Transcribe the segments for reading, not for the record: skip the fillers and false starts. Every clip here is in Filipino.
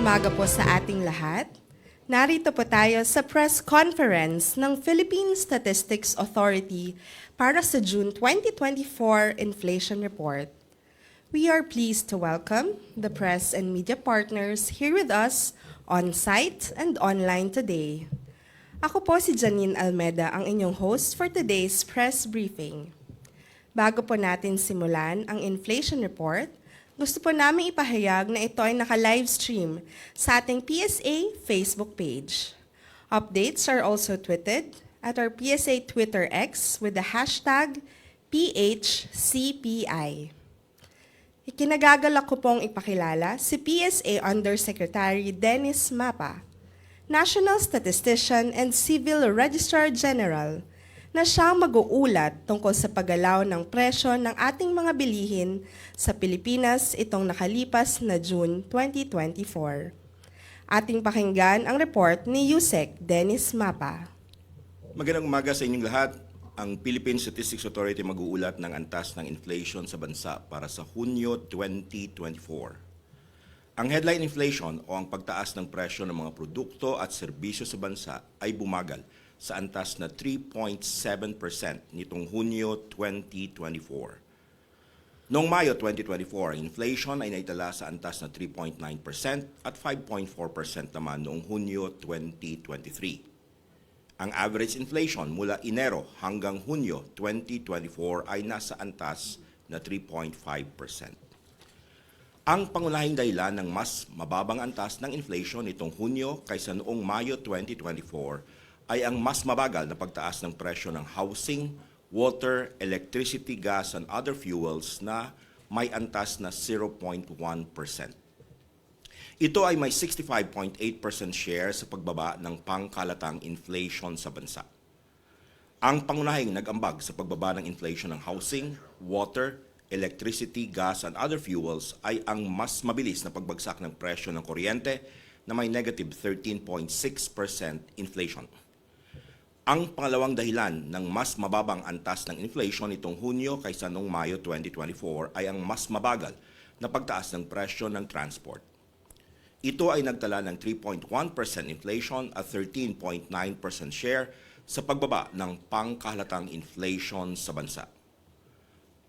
umaga po sa ating lahat. Narito po tayo sa press conference ng Philippine Statistics Authority para sa June 2024 Inflation Report. We are pleased to welcome the press and media partners here with us on-site and online today. Ako po si Janine Almeda, ang inyong host for today's press briefing. Bago po natin simulan ang inflation report, gusto po namin ipahayag na ito ay naka-live stream sa ating PSA Facebook page. Updates are also tweeted at our PSA Twitter X with the hashtag PHCPI. Ikinagagalak ko pong ipakilala si PSA Undersecretary Dennis Mapa, National Statistician and Civil Registrar General, na siyang mag-uulat tungkol sa paggalaw ng presyo ng ating mga bilihin sa Pilipinas itong nakalipas na June 2024. Ating pakinggan ang report ni Yusek Dennis Mapa. Magandang umaga sa inyong lahat. Ang Philippine Statistics Authority mag-uulat ng antas ng inflation sa bansa para sa Hunyo 2024. Ang headline inflation o ang pagtaas ng presyo ng mga produkto at serbisyo sa bansa ay bumagal sa antas na 3.7% nitong Hunyo 2024. Noong Mayo 2024, inflation ay naitala sa antas na 3.9% at 5.4% naman noong Hunyo 2023. Ang average inflation mula Enero hanggang Hunyo 2024 ay nasa antas na 3.5%. Ang pangunahing dahilan ng mas mababang antas ng inflation nitong Hunyo kaysa noong Mayo 2024 ay ang mas mabagal na pagtaas ng presyo ng housing, water, electricity, gas, and other fuels na may antas na 0.1%. Ito ay may 65.8% share sa pagbaba ng pangkalatang inflation sa bansa. Ang pangunahing nag-ambag sa pagbaba ng inflation ng housing, water, electricity, gas, and other fuels ay ang mas mabilis na pagbagsak ng presyo ng kuryente na may negative 13.6% inflation. Ang pangalawang dahilan ng mas mababang antas ng inflation nitong Hunyo kaysa noong Mayo 2024 ay ang mas mabagal na pagtaas ng presyo ng transport. Ito ay nagtala ng 3.1% inflation at 13.9% share sa pagbaba ng pangkahalatang inflation sa bansa.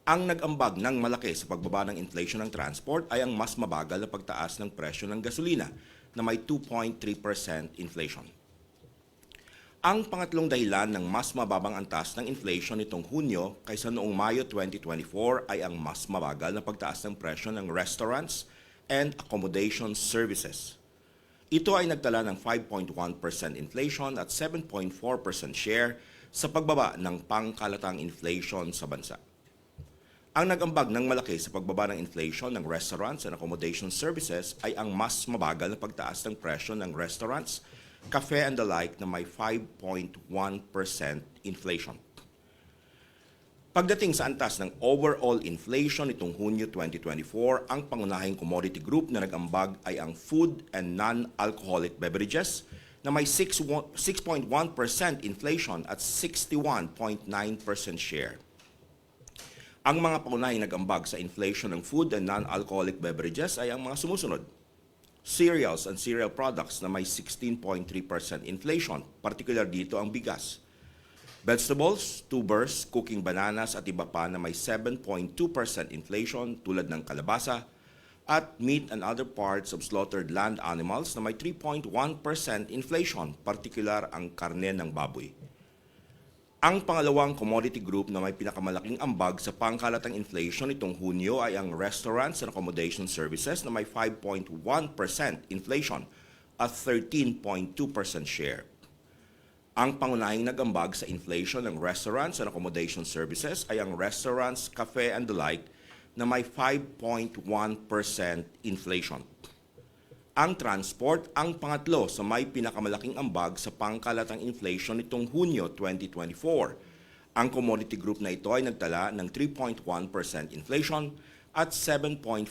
Ang nag-ambag ng malaki sa pagbaba ng inflation ng transport ay ang mas mabagal na pagtaas ng presyo ng gasolina na may 2.3% inflation. Ang pangatlong dahilan ng mas mababang antas ng inflation nitong Hunyo kaysa noong Mayo 2024 ay ang mas mabagal na pagtaas ng presyo ng restaurants and accommodation services. Ito ay nagtala ng 5.1% inflation at 7.4% share sa pagbaba ng pangkalatang inflation sa bansa. Ang nag-ambag ng malaki sa pagbaba ng inflation ng restaurants and accommodation services ay ang mas mabagal na pagtaas ng presyo ng restaurants, cafe and the like na may 5.1% inflation. Pagdating sa antas ng overall inflation nitong Hunyo 2024, ang pangunahing commodity group na nag-ambag ay ang food and non-alcoholic beverages na may 6.1% inflation at 61.9% share. Ang mga pangunahing nag-ambag sa inflation ng food and non-alcoholic beverages ay ang mga sumusunod: cereals and cereal products na may 16.3% inflation, particular dito ang bigas. Vegetables, tubers, cooking bananas at iba pa na may 7.2% inflation tulad ng kalabasa, at meat and other parts of slaughtered land animals na may 3.1% inflation, particular ang karne ng baboy. Ang pangalawang commodity group na may pinakamalaking ambag sa pangkalatang inflation nitong Hunyo ay ang restaurants and accommodation services na may 5.1% inflation at 13.2% share. Ang pangunahing nag-ambag sa inflation ng restaurants and accommodation services ay ang restaurants, cafe and the like na may 5.1% inflation. Ang transport ang pangatlo sa may pinakamalaking ambag sa pangkalatang inflation nitong Hunyo 2024. Ang commodity group na ito ay nagtala ng 3.1% inflation at 7.5%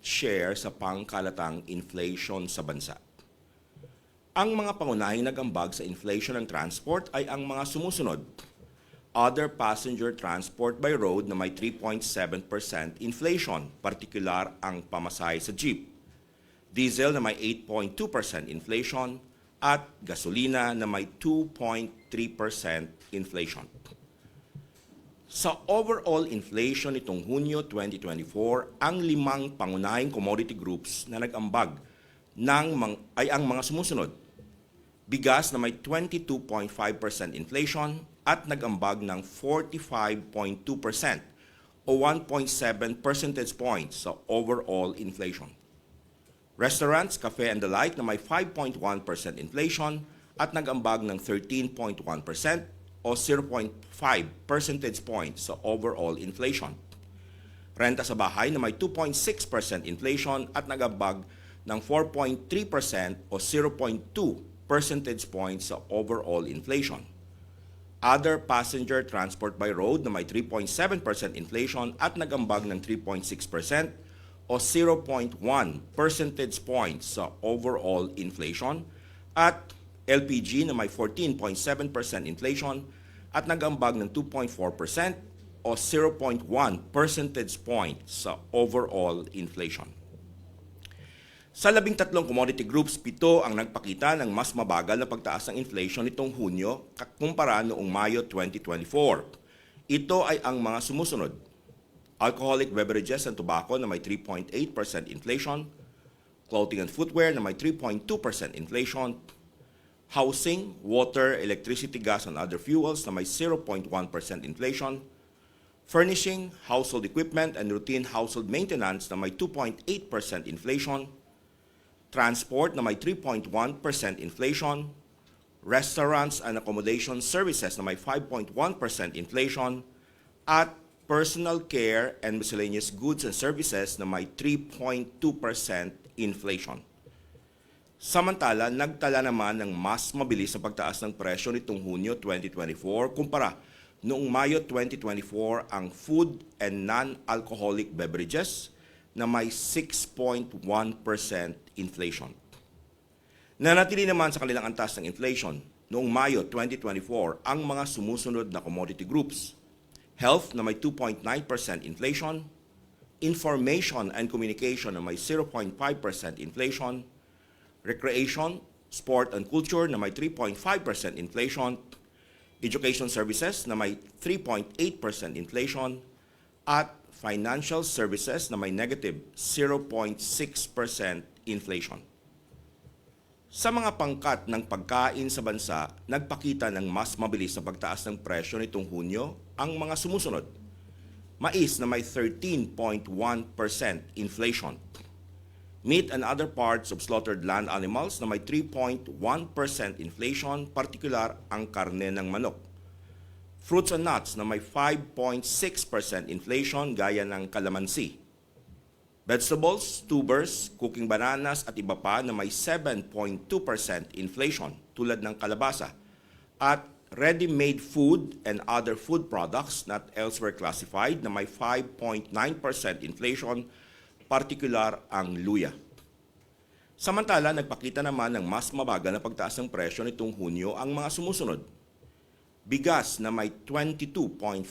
share sa pangkalatang inflation sa bansa. Ang mga pangunahing nag-ambag sa inflation ng transport ay ang mga sumusunod: other passenger transport by road na may 3.7% inflation, partikular ang pamasahe sa jeep. diesel na may 8.2% inflation, at gasolina na may 2.3% inflation. Sa overall inflation nitong Hunyo 2024, ang 5 pangunahing commodity groups na nag-ambag ay ang mga sumusunod. Bigas na may 22.5% inflation at nag-ambag ng 45.2% o 1.7 percentage points sa overall inflation. Restaurants, cafe and the like na may 5.1% inflation at nag-ambag ng 13.1% o 0.5 percentage points sa overall inflation. Renta sa bahay na may 2.6% inflation at nag-ambag ng 4.3% o 0.2 percentage points sa overall inflation. Other passenger transport by road na may 3.7% inflation at nag-ambag ng 3.6% o 0.1 percentage points sa overall inflation, at LPG na may 14.7% inflation at nag-ambag ng 2.4% o 0.1 percentage points sa overall inflation. Sa 13 commodity groups, 7 ang nagpakita ng mas mabagal na pagtaas ng inflation nitong Hunyo kumpara noong Mayo 2024. Ito ay ang mga sumusunod: alcoholic beverages and tobacco na may 3.8% inflation, clothing and footwear na may 3.2% inflation, housing, water, electricity, gas, and other fuels na may 0.1% inflation, furnishing, household equipment, and routine household maintenance na may 2.8% inflation, transport na may 3.1% inflation, restaurants and accommodation services na may 5.1% inflation, at personal care and miscellaneous goods and services na may 3.2% inflation. Samantala, nagtala naman ng mas mabilis sa pagtaas ng presyo nitong Hunyo 2024 kumpara noong Mayo 2024 ang food and non-alcoholic beverages na may 6.1% inflation. Nanatili naman sa kanilang antas ng inflation noong Mayo 2024 ang mga sumusunod na commodity groups: health na may 2.9% inflation, information and communication na may 0.5% inflation, recreation, sport and culture na may 3.5% inflation, education services na may 3.8% inflation, at financial services na may negative 0.6% inflation. Sa mga pangkat ng pagkain sa bansa, nagpakita ng mas mabilis na pagtaas ng presyo nitong Hunyo ang mga sumusunod: mais na may 13.1% inflation, meat and other parts of slaughtered land animals na may 3.1% inflation, partikular ang karne ng manok, fruits and nuts na may 5.6% inflation gaya ng kalamansi, vegetables, tubers, cooking bananas at iba pa na may 7.2% inflation tulad ng kalabasa, at ready-made food and other food products not elsewhere classified na may 5.9% inflation, partikular ang luya. Samantala, nagpakita naman ng mas mabagal na pagtaas ng presyo nitong Hunyo ang mga sumusunod: bigas na may 22.5%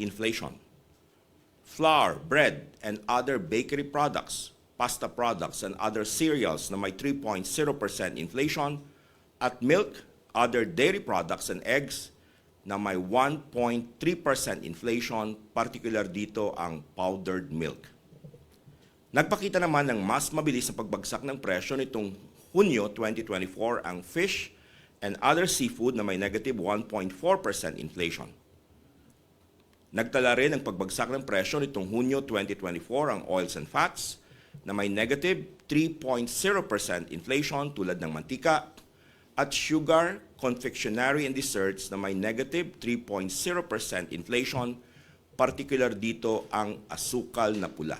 inflation, flour, bread, and other bakery products, pasta products, and other cereals na may 3.0% inflation, at milk, other dairy products, and eggs na may 1.3% inflation, particular dito ang powdered milk. Nagpakita naman ng mas mabilis na pagbagsak ng presyo nitong Hunyo 2024 ang fish and other seafood na may negative 1.4% inflation. Nagtala rin ang pagbagsak ng presyo nitong Hunyo 2024 ang oils and fats na may negative 3.0% inflation tulad ng mantika, at sugar, confectionery and desserts na may negative 3.0% inflation, particular dito ang asukal na pula.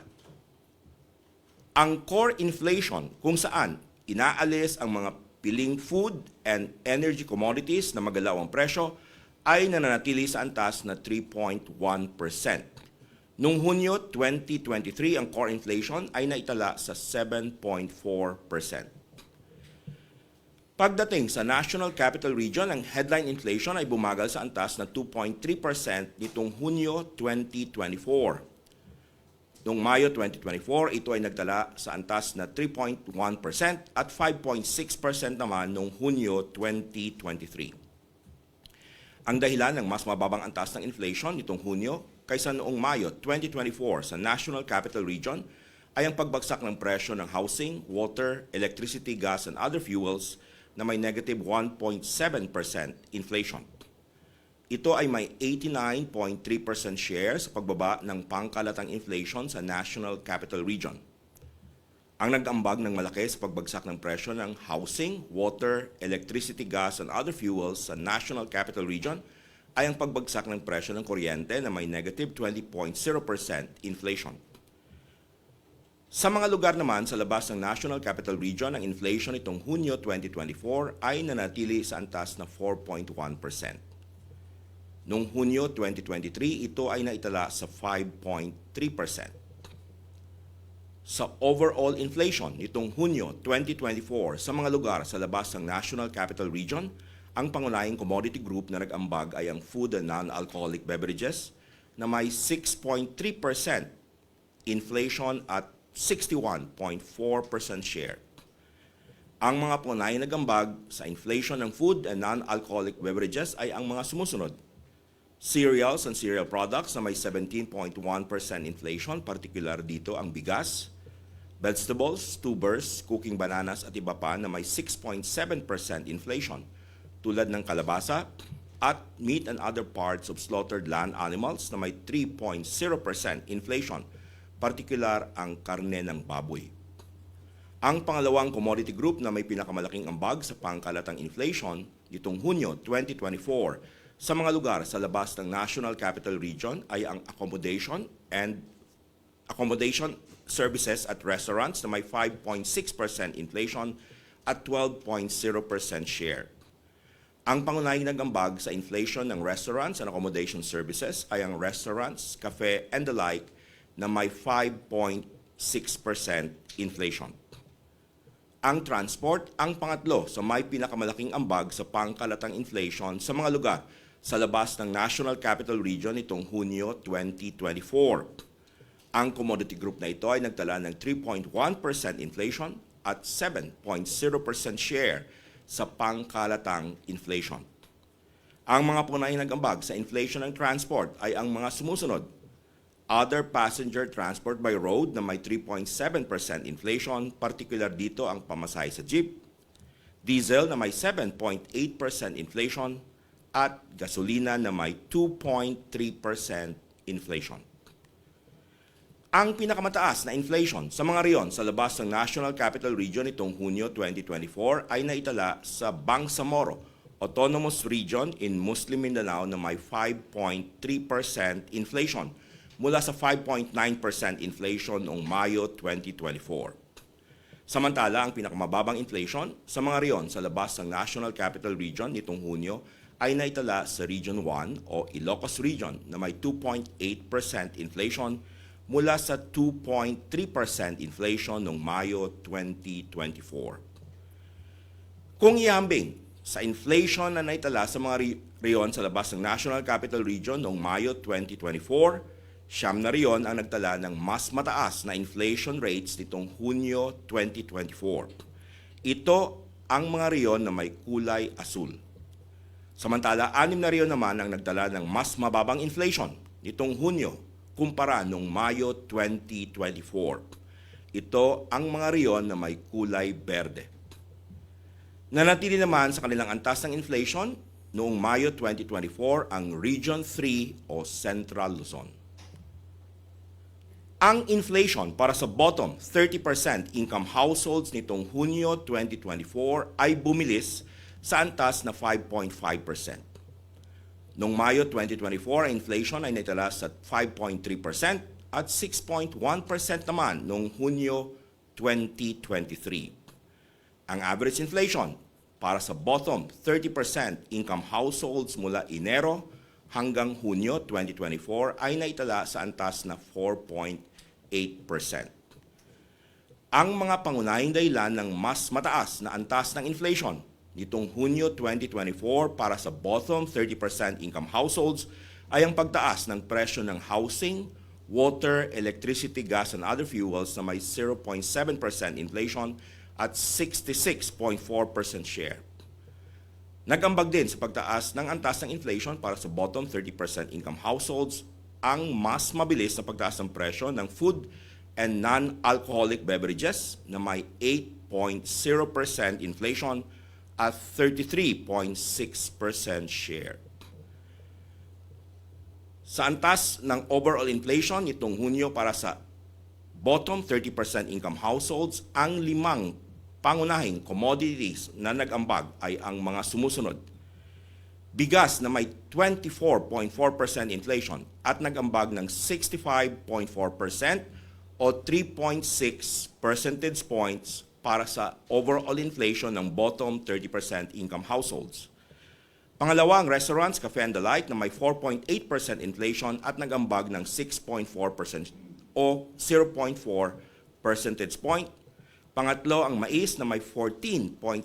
Ang core inflation kung saan inaalis ang mga piling food and energy commodities na magalaw ang presyo ay nananatili sa antas na 3.1%. Noong Hunyo 2023, ang core inflation ay naitala sa 7.4%. Pagdating sa National Capital Region, ang headline inflation ay bumagal sa antas na 2.3% nitong Hunyo 2024. Noong Mayo 2024, ito ay nagtala sa antas na 3.1% at 5.6% naman noong Hunyo 2023. Ang dahilan ng mas mababang antas ng inflation nitong Hunyo kaysa noong Mayo 2024 sa National Capital Region ay ang pagbagsak ng presyo ng housing, water, electricity, gas, and other fuels na may negative 1.7% inflation. Ito ay may 89.3% share sa pagbaba ng pangkalatang inflation sa National Capital Region. Ang nag-ambag ng malaki sa pagbagsak ng presyo ng housing, water, electricity, gas, and other fuels sa National Capital Region ay ang pagbagsak ng presyo ng kuryente na may negative 20.0% inflation. Sa mga lugar naman sa labas ng National Capital Region, ang inflation itong Hunyo 2024 ay nanatili sa antas na 4.1%. Noong Hunyo 2023, ito ay naitala sa 5.3%. Sa overall inflation nitong Hunyo 2024 sa mga lugar sa labas ng National Capital Region, ang pangunahing commodity group na nag-ambag ay ang food and non-alcoholic beverages na may 6.3% inflation at 61.4% share. Ang mga pangunahing nag-ambag sa inflation ng food and non-alcoholic beverages ay ang mga sumusunod. Cereals and cereal products na may 17.1% inflation, particular dito ang bigas. Vegetables, tubers, cooking bananas at iba pa na may 6.7% inflation, tulad ng kalabasa, at meat and other parts of slaughtered land animals na may 3.0% inflation, particular ang karne ng baboy. Ang pangalawang commodity group na may pinakamalaking ambag sa pangkalatang inflation nitong Hunyo 2024 sa mga lugar sa labas ng National Capital Region ay ang accommodation services at restaurants na may 5.6% inflation at 12.0% share. Ang pangunahing nag-ambag sa inflation ng restaurants and accommodation services ay ang restaurants, cafe, and the like na may 5.6% inflation. Ang transport ang pangatlo sa may pinakamalaking ambag sa pangkalatang inflation sa mga lugar sa labas ng National Capital Region itong Hunyo 2024. Ang commodity group na ito ay nagtala ng 3.1% inflation at 7.0% share sa pangkalatang inflation. Ang mga punahing nag-ambag sa inflation ng transport ay ang mga sumusunod. Other passenger transport by road na may 3.7% inflation, particular dito ang pamasahe sa jeep. Diesel na may 7.8% inflation at gasolina na may 2.3% inflation. Ang pinakamataas na inflation sa mga riyon sa labas ng National Capital Region itong Hunyo 2024 ay naitala sa Bangsamoro Autonomous Region in Muslim Mindanao na may 5.3% inflation mula sa 5.9% inflation noong Mayo 2024. Samantala, ang pinakamababang inflation sa mga riyon sa labas ng National Capital Region nitong Hunyo ay naitala sa Region 1 o Ilocos Region na may 2.8% inflation mula sa 2.3% inflation noong Mayo 2024. Kung ihambing sa inflation na naitala sa mga riyon sa labas ng National Capital Region noong Mayo 2024, siyam na riyon ang nagtala ng mas mataas na inflation rates nitong Hunyo 2024. Ito ang mga riyon na may kulay asul. Samantala, 6 na riyon naman ang nagdala ng mas mababang inflation nitong Hunyo kumpara noong Mayo 2024. Ito ang mga riyon na may kulay berde. Nanatili naman sa kanilang antas ng inflation noong Mayo 2024 ang Region 3 o Central Luzon. Ang inflation para sa bottom 30% income households nitong Hunyo 2024 ay bumilis sa antas na 5.5%. Noong Mayo 2024, ang inflation ay naitala sa 5.3% at 6.1% naman noong Hunyo 2023. Ang average inflation para sa bottom 30% income households mula Enero hanggang Hunyo 2024 ay naitala sa antas na 4.8%. Ang mga pangunahing dahilan ng mas mataas na antas ng inflation nitong Hunyo 2024 para sa bottom 30% income households ay ang pagtaas ng presyo ng housing, water, electricity, gas, and other fuels na may 0.7% inflation at 66.4% share. Nag-ambag din sa pagtaas ng antas ng inflation para sa bottom 30% income households ang mas mabilis na pagtaas ng presyo ng food and non-alcoholic beverages na may 8.0% inflation at 33.6% share. Sa antas ng overall inflation nitong Hunyo para sa bottom 30% income households, ang 5 pangunahing commodities na nag-ambag ay ang mga sumusunod. Bigas na may 24.4% inflation at nag-ambag ng 65.4% o 3.6 percentage points para sa overall inflation ng bottom 30% income households. Pangalawa, ang restaurants, cafe and the like na may 4.8% inflation at nag-ambag ng 6.4% o 0.4 percentage point. Pangatlo, ang mais na may 14.7%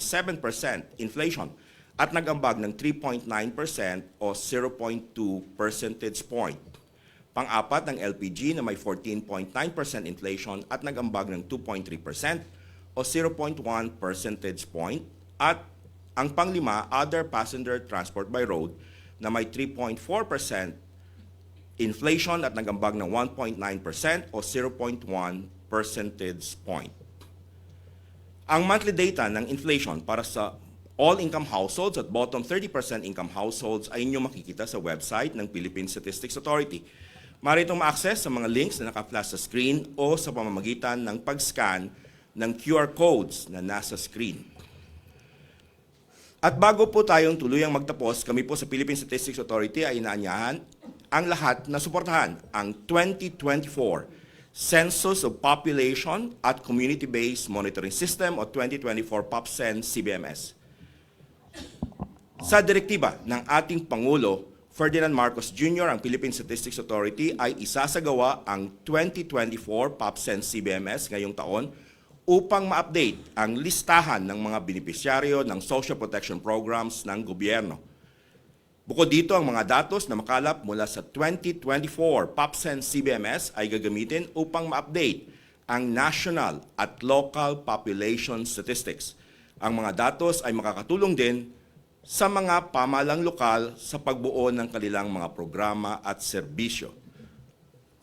inflation at nag-ambag ng 3.9% o 0.2 percentage point. Pang-apat, ang LPG na may 14.9% inflation at nag-ambag ng 2.3% o 0.1 percentage point. At ang pang-lima, other passenger transport by road na may 3.4% inflation at nag-ambag ng 1.9% o 0.1 percentage point. Ang monthly data ng inflation para sa all-income households at bottom 30% income households ay inyong makikita sa website ng Philippine Statistics Authority. Maaari itong ma-access sa mga links na naka-flash sa screen o sa pamamagitan ng pag-scan ng QR codes na nasa screen. At bago po tayong tuluyang magtapos, kami po sa Philippine Statistics Authority ay inaanyahan ang lahat na suportahan ang 2024 Census of Population at Community-Based Monitoring System o 2024 POPSEN-CBMS. Sa direktiba ng ating Pangulo, Ferdinand Marcos Jr., ang Philippine Statistics Authority ay isasagawa ang 2024 POPSEN-CBMS ngayong taon upang ma-update ang listahan ng mga benepisyaryo ng social protection programs ng gobyerno. Bukod dito, ang mga datos na makalap mula sa 2024 POPSEN-CBMS ay gagamitin upang ma-update ang national at local population statistics. Ang mga datos ay makakatulong din sa mga pamahalang lokal sa pagbuo ng kanilang mga programa at serbisyo.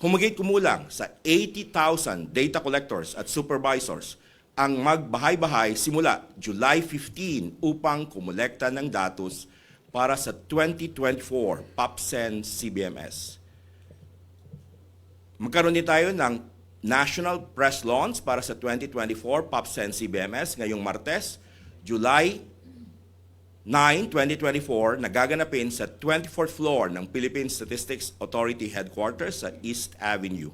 Humigit kumulang sa 80,000 data collectors at supervisors ang magbahay-bahay simula July 15 upang kumolekta ng datos para sa 2024 POPSEN-CBMS. Magkaroon din tayo ng national press launch para sa 2024 POPSEN-CBMS ngayong Martes, July 9, 2024, nagaganapin sa 24th floor ng Philippine Statistics Authority Headquarters sa East Avenue.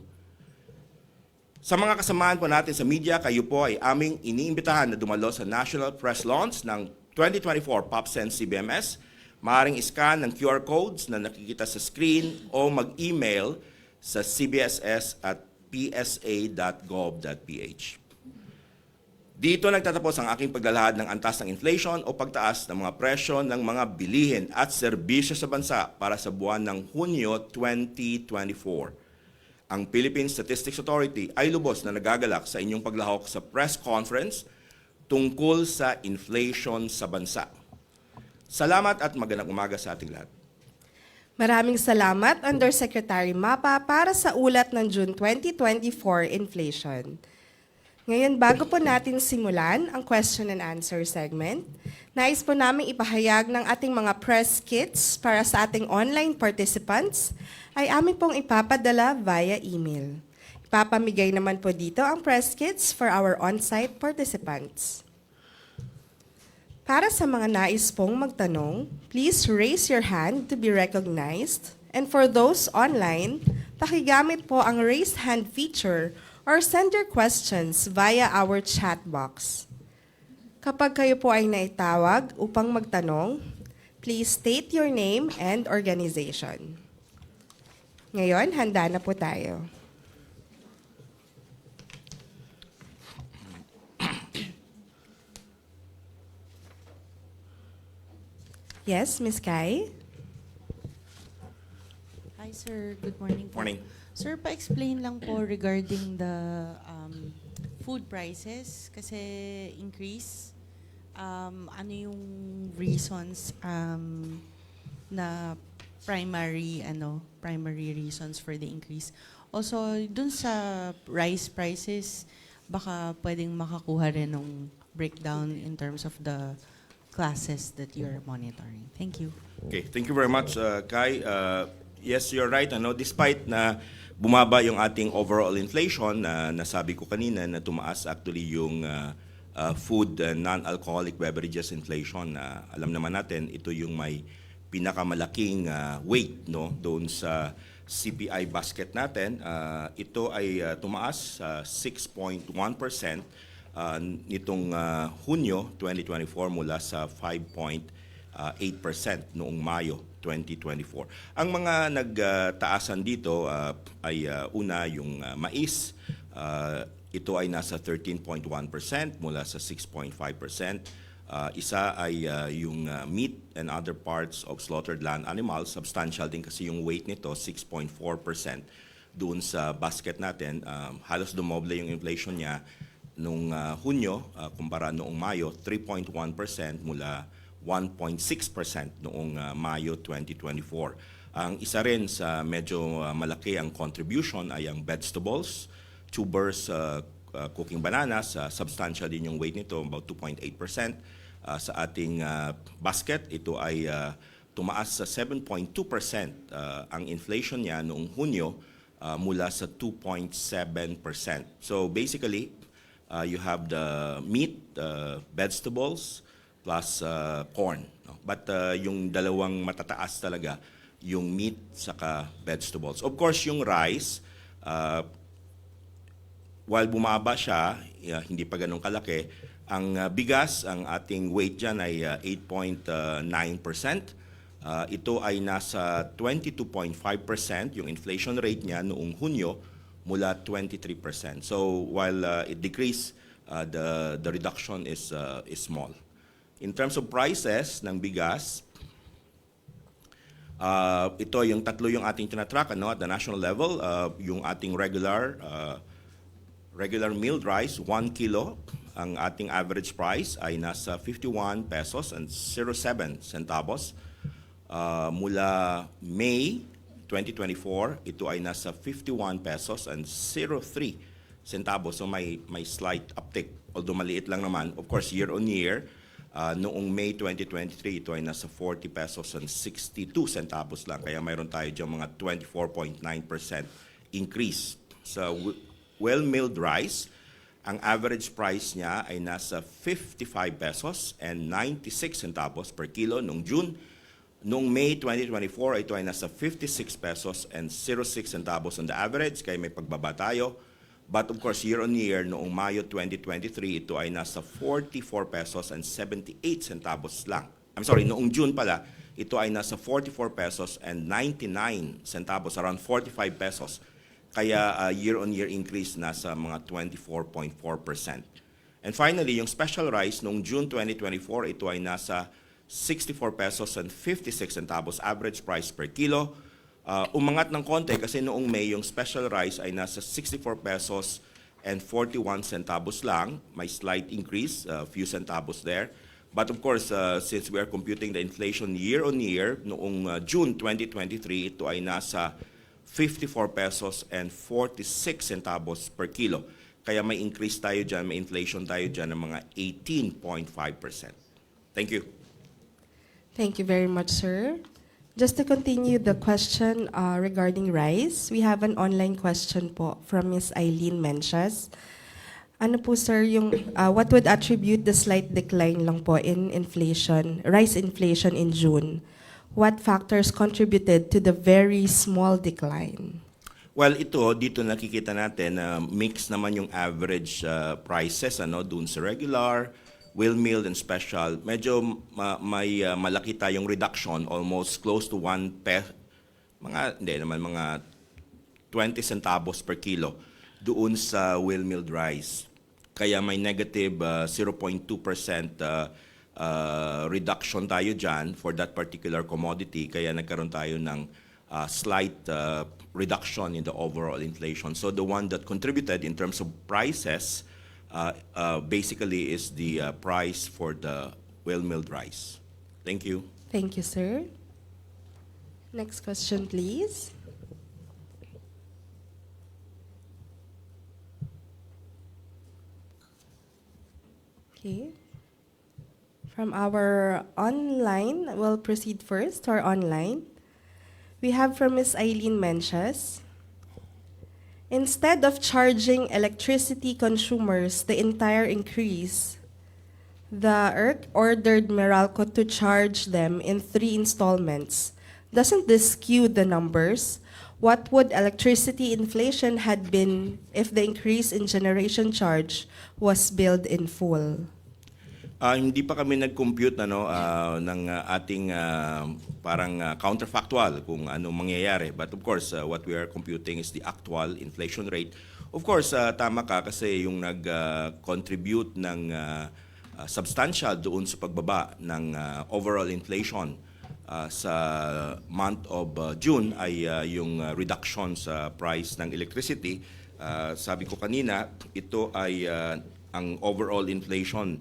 Sa mga kasamaan po natin sa media, kayo po ay aming iniimbitahan na dumalo sa National Press Launch ng 2024 POPSEN-CBMS. Maaaring scan ng QR codes na nakikita sa screen o mag-email sa cbss@psa.gov.ph. Dito nagtatapos ang aking paglalahad ng antas ng inflation o pagtaas ng mga presyo ng mga bilihin at serbisyo sa bansa para sa buwan ng Hunyo 2024. Ang Philippine Statistics Authority ay lubos na nagagalak sa inyong paglahok sa press conference tungkol sa inflation sa bansa. Salamat at magandang umaga sa ating lahat. Maraming salamat, Undersecretary Mapa, para sa ulat ng June 2024 inflation. Ngayon, bago po natin simulan ang question and answer segment, nais po namin ipahayag ng ating mga press kits para sa ating online participants ay amin pong ipapadala via email. Ipapamigay naman po dito ang press kits for our on-site participants. Para sa mga nais pong magtanong, please raise your hand to be recognized. And for those online, pakigamit po ang raise hand feature or send your questions via our chat box. Kapag kayo po ay naitawag upang magtanong, please state your name and organization. Ngayon, handa na po tayo. Yes, Ms. Kai? Hi Hi, sir. Good morning po. Morning. Sir, pa-explain lang po regarding the food prices kasi increase. Ano yung reasons na primary reasons for the increase? Also, dun sa rice prices, baka pwedeng makakuha rin ng breakdown in terms of the classes that you're monitoring. Thank you. Okay, thank you very much, Kai. Yes, you're right. Despite na bumaba yung ating overall inflation, na nasabi ko kanina na tumaas actually yung food and non-alcoholic beverages inflation. Alam naman natin, ito yung may pinakamalaking weight no doon sa CPI basket natin. Ito ay tumaas 6.1% nitong Hunyo 2024 mula sa 5.8% noong Mayo 2024. Ang mga nagtaasan dito ay una yung mais. Ito ay nasa 13.1% mula sa 6.5%. Isa ay yung meat and other parts of slaughtered land animals. Substantial din kasi yung weight nito, 6.4% doon sa basket natin. Halos dumoble yung inflation niya nung Hunyo kumpara noong Mayo, 3.1% mula 1.6% noong Mayo 2024. Ang isa rin sa medyo malaki ang contribution ay ang vegetables, tubers, cooking bananas. Substantial din yung weight nito, about 2.8%. Sa ating basket, ito ay tumaas sa 7.2% ang inflation niya noong Hunyo mula sa 2.7%. So basically, you have the meat, vegetables, plus corn. No? But yung dalawang matataas talaga, yung meat saka vegetables. Of course, yung rice, while bumaba siya, hindi pa ganun kalaki, ang bigas, ang ating weight dyan ay 8.9%. Ito ay nasa 22.5% yung inflation rate niya noong Hunyo mula 23%. So while it decreased, the reduction is small. In terms of prices ng bigas, ito yung tatlo yung ating tinatrack at the national level. Yung ating regular milled rice, 1 kilo, ang ating average price ay nasa 51 pesos and 07 centavos. Mula May 2024, ito ay nasa 51 pesos and 03 centavos. So may slight uptick, although maliit lang naman. Of course, year on year, noong May 2023, ito ay nasa 40 pesos and 62 centavos lang. Kaya mayroon tayo dyan mga 24.9% increase. Sa well-milled rice, ang average price niya ay nasa 55 pesos and 96 centavos per kilo noong June. Noong May 2024, ito ay nasa 56 pesos and 06 centavos on the average, kaya may pagbaba tayo. But of course, year on year, noong Mayo 2023, ito ay nasa 44 pesos and 78 centavos lang. I'm sorry, noong June pala, ito ay nasa 44 pesos and 99 centavos, around 45 pesos. Kaya year-on-year increase nasa mga 24.4%. And finally, yung special rice noong June 2024, ito ay nasa 64 pesos and 56 centavos average price per kilo. Umangat ng konti kasi noong May yung special rice ay nasa 64 pesos and 41 centavos lang. May slight increase, a few centavos there. But of course, since we are computing the inflation year-on-year, noong June 2023, ito ay nasa 54 pesos and 46 centavos per kilo. Kaya may increase tayo dyan, may inflation tayo dyan ng mga 18.5%. Thank you. Thank you very much, sir. Just to continue the question regarding rice, we have an online question po from Ms. Eileen Menchas. Ano po, sir, yung what would attribute the slight decline lang po in inflation, rice inflation in June? What factors contributed to the very small decline? Well, dito nakikita natin na mix naman yung average prices doon sa regular, well-milled and special. Medyo may malaki tayong reduction, almost close to 1 peso, mga 20 centavos per kilo doon sa well-milled rice. Kaya may negative 0.2% reduction tayo dyan for that particular commodity. Kaya nagkaroon tayo ng slight reduction in the overall inflation. So the one that contributed in terms of prices basically is the price for the well-milled rice. Thank you. Thank you, sir. Next question, please. Okay. From our online, we'll proceed first to our online. We have from Ms. Eileen Menches. Instead of charging electricity consumers the entire increase, the ERC ordered Meralco to charge them in 3 installments. Doesn't this skew the numbers? What would electricity inflation had been if the increase in generation charge was billed in full? Hindi pa kami nag-compute ng ating parang counterfactual kung ano mangyayari. But of course, what we are computing is the actual inflation rate. Of course, tama ka kasi yung nag-contribute ng substantial doon sa pagbaba ng overall inflation sa month of June ay yung reduction sa price ng electricity. Sabi ko kanina, ito ay ang overall inflation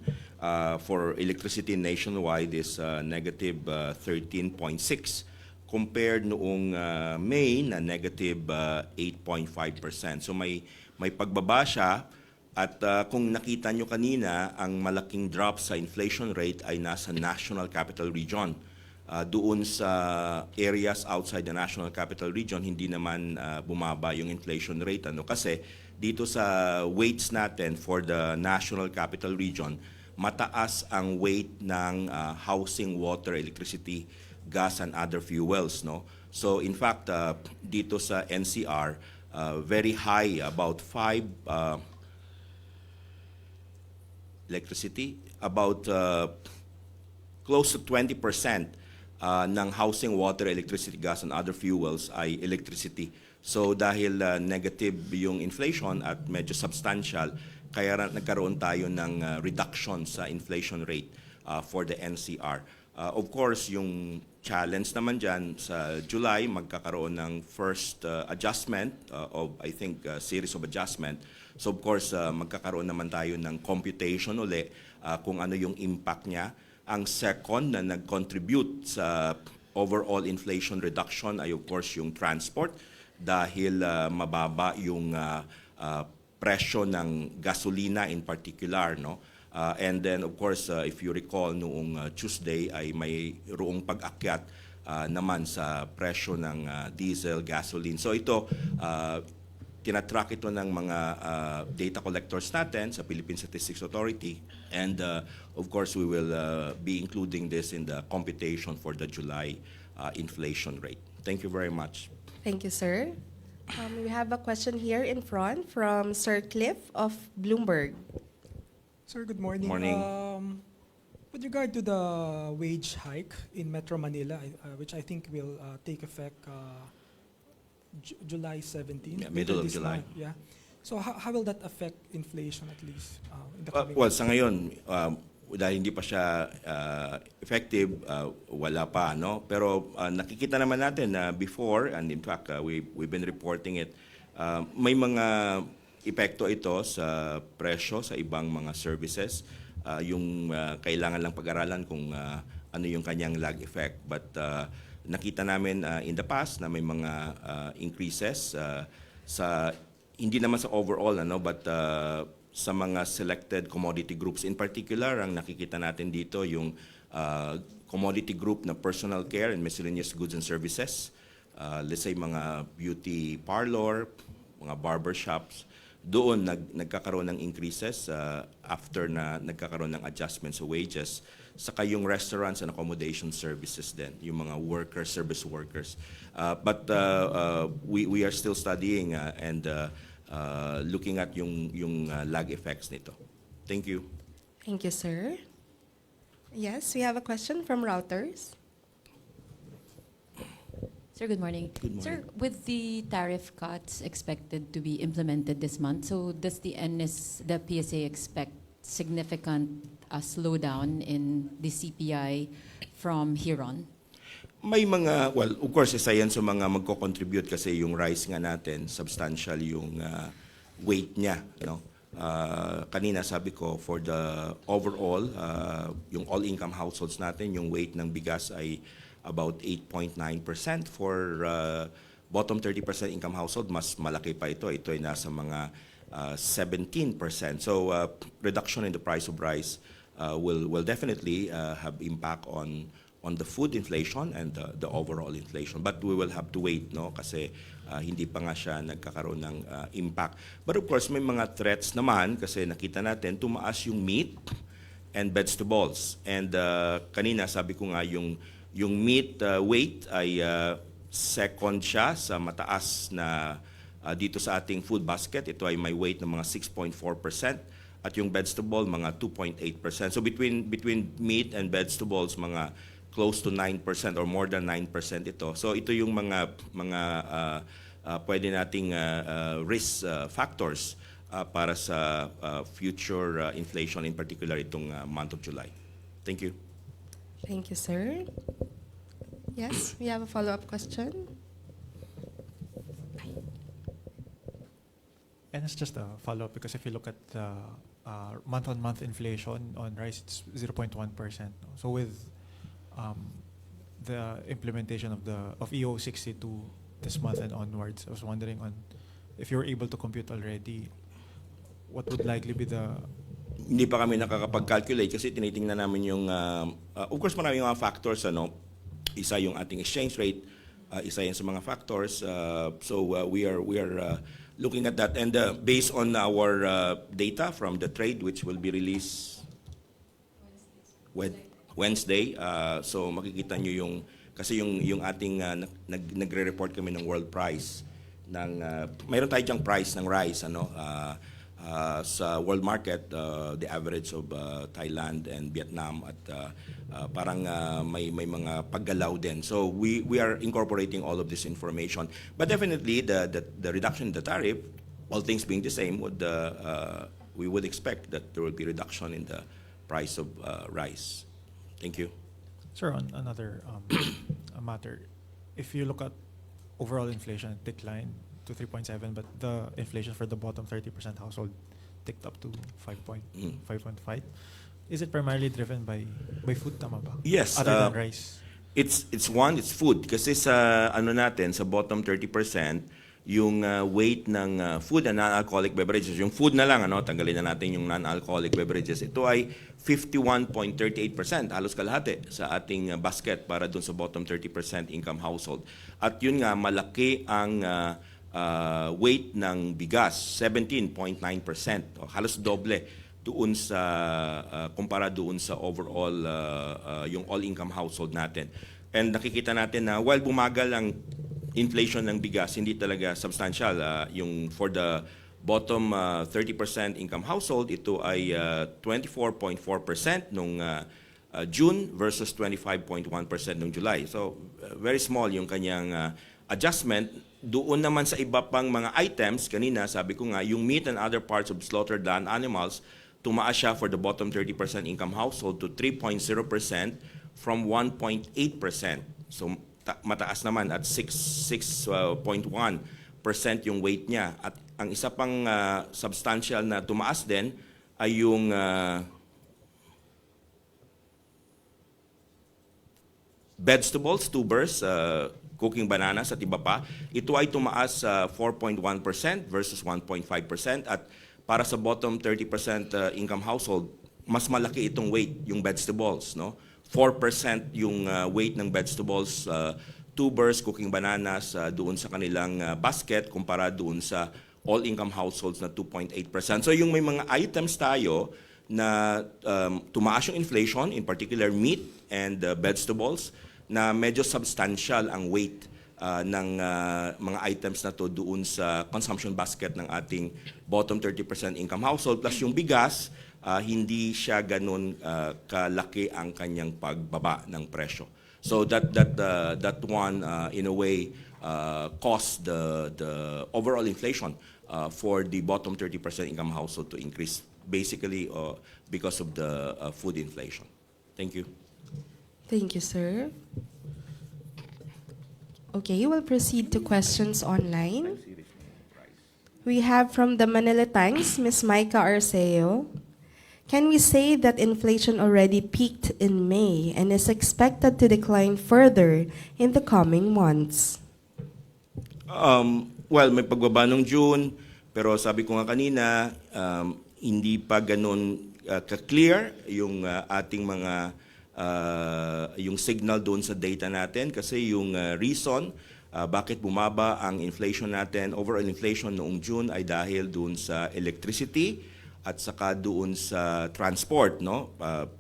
for electricity nationwide is negative 13.6 compared noong May na negative 8.5%. So may pagbaba siya at kung nakita nyo kanina, ang malaking drop sa inflation rate ay nasa National Capital Region. Doon sa areas outside the National Capital Region, hindi naman bumaba yung inflation rate. Kasi dito sa weights natin for the National Capital Region, mataas ang weight ng housing, water, electricity, gas, and other fuels. So in fact, dito sa NCR, very high, about 5 electricity, about close to 20% ng housing, water, electricity, gas, and other fuels ay electricity. So dahil negative yung inflation at medyo substantial, kaya nagkaroon tayo ng reduction sa inflation rate for the NCR. Of course, yung challenge naman dyan sa July, magkakaroon ng first adjustment of, I think, series of adjustment. So of course, magkakaroon naman tayo ng computation uli kung ano yung impact niya. Ang second na nag-contribute sa overall inflation reduction ay of course yung transport dahil mababa yung presyo ng gasolina in particular, and then of course if you recall noong Tuesday ay mayroong pag-akyat naman sa presyo ng diesel, gasoline. So ito tinatrack ito ng mga data collectors natin sa Philippine Statistics Authority, and of course we will be including this in the computation for the July inflation rate. Thank you very much. Thank you, sir. We have a question here in front from Sir Cliff of Bloomberg. Sir, good morning. Morning. With regard to the wage hike in Metro Manila, which I think will take effect July 17, Yeah, middle of this July. month, yeah. So how will that affect inflation at least in the coming Well, months? sa ngayon, dahil hindi pa siya effective, wala pa, Pero nakikita naman natin na before, and in fact, we've been reporting it, may mga epekto ito sa presyo sa ibang mga services. Yung kailangan lang pag-aralan kung ano yung kanyang lag effect. But nakita namin in the past na may mga increases sa hindi naman sa overall, but sa mga selected commodity groups. In particular, ang nakikita natin dito yung commodity group na personal care and miscellaneous goods and services. Let's say mga beauty parlor, mga barber shops. Doon nagkakaroon ng increases after na nagkakaroon ng adjustments sa wages. Saka yung restaurants and accommodation services din, yung mga workers, service workers. But we are still studying and looking at yung lag effects nito. Thank you. Thank you, sir. Yes, we have a question from Routers. Sir, good morning. Good morning. Sir, with the tariff cuts expected to be implemented this month, so does the PSA expect significant slowdown in the CPI from here on? May mga, well, of course, isa yan sa mga magko-contribute kasi yung rice nga natin, substantial yung weight niya. No? Kanina sabi ko, for the overall, yung all-income households natin, yung weight ng bigas ay about 8.9%. For bottom 30% income household, mas malaki pa ito. Ito ay nasa mga 17%. So reduction in the price of rice will definitely have impact on the food inflation and the overall inflation. But we will have to wait, no, kasi hindi pa nga siya nagkakaroon ng impact. But of course, may mga threats naman kasi nakita natin tumaas yung meat and vegetables. And kanina sabi ko nga yung meat weight ay second siya sa mataas na dito sa ating food basket. Ito ay may weight ng mga 6.4%. At yung vegetable, mga 2.8%. So between meat and vegetables, mga close to 9% or more than 9% ito. So ito yung mga pwede nating risk factors para sa future inflation, in particular itong month of July. Thank you. Thank you, sir. Yes, we have a follow-up question. And it's just a follow-up because if you look at the month-on-month inflation on rice, it's 0.1%. So with the implementation of EO 62 this month and onwards, I was wondering on if you're able to compute already, what would likely be the... Hindi pa kami nakakapag-calculate kasi tinitingnan namin yung, of course maraming mga factors, ano, isa yung ating exchange rate, isa yan sa mga factors. So we are looking at that, and based on our data from the trade, which will be released Wednesday, so makikita nyo yung, kasi yung ating nagre-report kami ng world price ng mayroon tayo diyang price ng rice, ano, sa world market, the average of Thailand and Vietnam at parang may mga paggalaw din. So we are incorporating all of this information. But definitely the reduction in the tariff, all things being the same, we would expect that there will be reduction in the price of rice. Thank you. Sir, on another matter, if you look at overall inflation, it declined to 3.7, but the inflation for the bottom 30% household ticked up to 5.5. Is it primarily driven by food, tama ba? Yes. Other than rice? It's food. Kasi sa ano natin, sa bottom 30%, yung weight ng food and non-alcoholic beverages, yung food na lang, ano, tanggalin na natin yung non-alcoholic beverages, ito ay 51.38%, halos kalahati sa ating basket para dun sa bottom 30% income household. At yun nga, malaki ang weight ng bigas, 17.9%, halos doble doon sa kumpara doon sa overall yung all-income household natin. And nakikita natin na while bumagal ang inflation ng bigas, hindi talaga substantial. Yung for the bottom 30% income household, ito ay 24.4% nung June versus 25.1% nung July. So very small yung kanyang adjustment. Doon naman sa iba pang mga items, kanina sabi ko nga, yung meat and other parts of slaughtered land animals, tumaas siya for the bottom 30% income household to 3.0% from 1.8%. So mataas naman at 6.1% yung weight niya. At ang isa pang substantial na tumaas din ay yung vegetables, tubers, cooking bananas at iba pa. Ito ay tumaas 4.1% versus 1.5%. At para sa bottom 30% income household, mas malaki itong weight, yung vegetables, no? 4% yung weight ng vegetables, tubers, cooking bananas doon sa kanilang basket kumpara doon sa all-income households na 2.8%. So yung may mga items tayo na tumaas yung inflation, in particular meat and vegetables, na medyo substantial ang weight ng mga items na to doon sa consumption basket ng ating bottom 30% income household. Plus yung bigas, hindi siya ganun kalaki ang kanyang pagbaba ng presyo. So that one in a way caused the overall inflation for the bottom 30% income household to increase, basically because of the food inflation. Thank you. Thank you, sir. Okay, we'll proceed to questions online. We have from the Manila Times, Ms. Micah Arceo. Can we say that inflation already peaked in May and is expected to decline further in the coming months? Well, may pagbaba ng June, pero sabi ko nga kanina, hindi pa ganun ka-clear yung ating mga yung signal doon sa data natin kasi yung reason bakit bumaba ang inflation natin, overall inflation noong June ay dahil doon sa electricity at saka doon sa transport, no?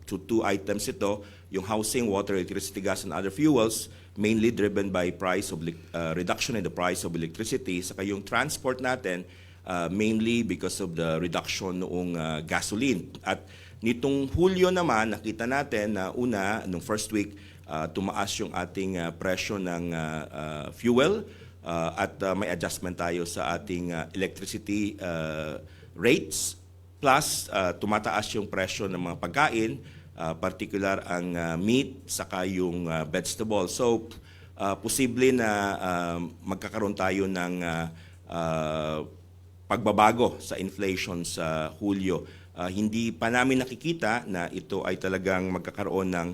Two items ito, yung housing, water, electricity, gas, and other fuels, mainly driven by price of reduction in the price of electricity, saka yung transport natin, mainly because of the reduction noong gasoline. At nitong Hulyo naman, nakita natin na nung first week, tumaas yung ating presyo ng fuel at may adjustment tayo sa ating electricity rates. Plus, tumataas yung presyo ng mga pagkain, particular ang meat, saka yung vegetable. So, posible na magkakaroon tayo ng pagbabago sa inflation sa Hulyo. Hindi pa namin nakikita na ito ay talagang magkakaroon ng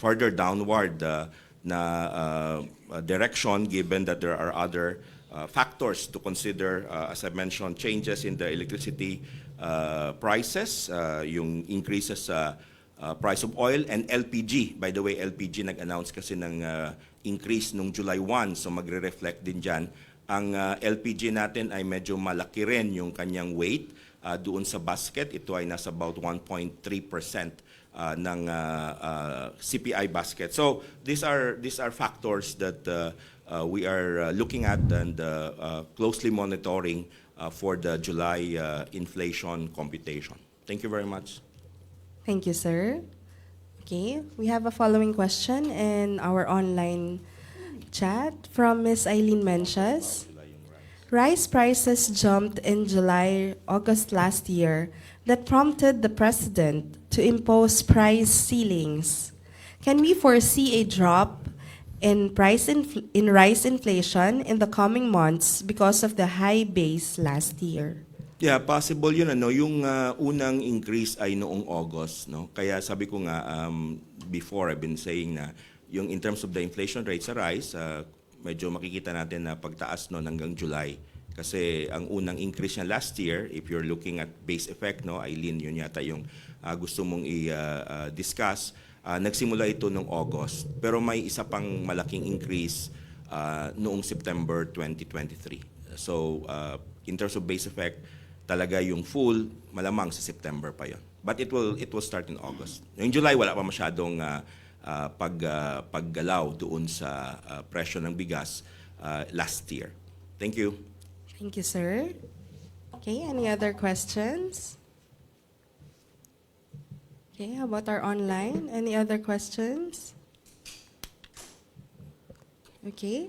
further downward na direction given that there are other factors to consider, as I mentioned, changes in the electricity prices, yung increases sa price of oil and LPG. By the way, LPG nag-announce kasi ng increase nung July 1, so magre-reflect din dyan. Ang LPG natin ay medyo malaki rin yung kanyang weight doon sa basket. Ito ay nasa about 1.3% ng CPI basket. So these are factors that we are looking at and closely monitoring for the July inflation computation. Thank you very much. Thank you, sir. Okay, we have a following question in our online chat from Ms. Eileen Menchas. Rice prices jumped in July, August last year that prompted the president to impose price ceilings. Can we foresee a drop in rice inflation in the coming months because of the high base last year? Yeah, possible yun. Yung unang increase ay noong August. No? Kaya sabi ko nga, before I've been saying na yung in terms of the inflation rate sa rice, medyo makikita natin na pagtaas no hanggang July. Kasi ang unang increase niya last year, if you're looking at base effect, no, Eileen, yun yata yung gusto mong i-discuss. Nagsimula ito noong August, pero may isa pang malaking increase noong September 2023. So, in terms of base effect, talaga yung full, malamang sa September pa yon. But it will start in August. Yung July, wala pa masyadong paggalaw doon sa presyo ng bigas last year. Thank you. Thank you, sir. Okay, any other questions? Okay, how about our online? Any other questions? Okay.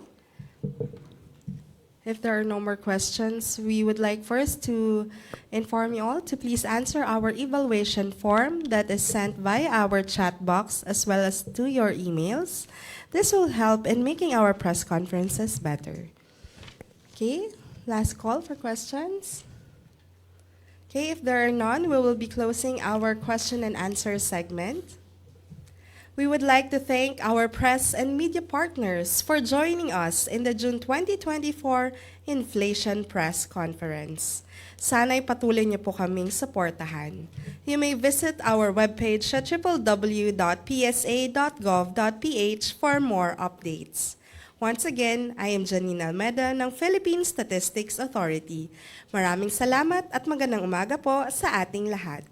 If there are no more questions, we would like first to inform you all to please answer our evaluation form that is sent via our chat box as well as to your emails. This will help in making our press conferences better. Okay, last call for questions. Okay, if there are none, we will be closing our question and answer segment. We would like to thank our press and media partners for joining us in the June 2024 Inflation Press Conference. Sana'y patuloy niyo po kaming suportahan. You may visit our webpage at www.psa.gov.ph for more updates. Once again, I am Janine Almeda ng Philippine Statistics Authority. Maraming salamat at magandang umaga po sa ating lahat.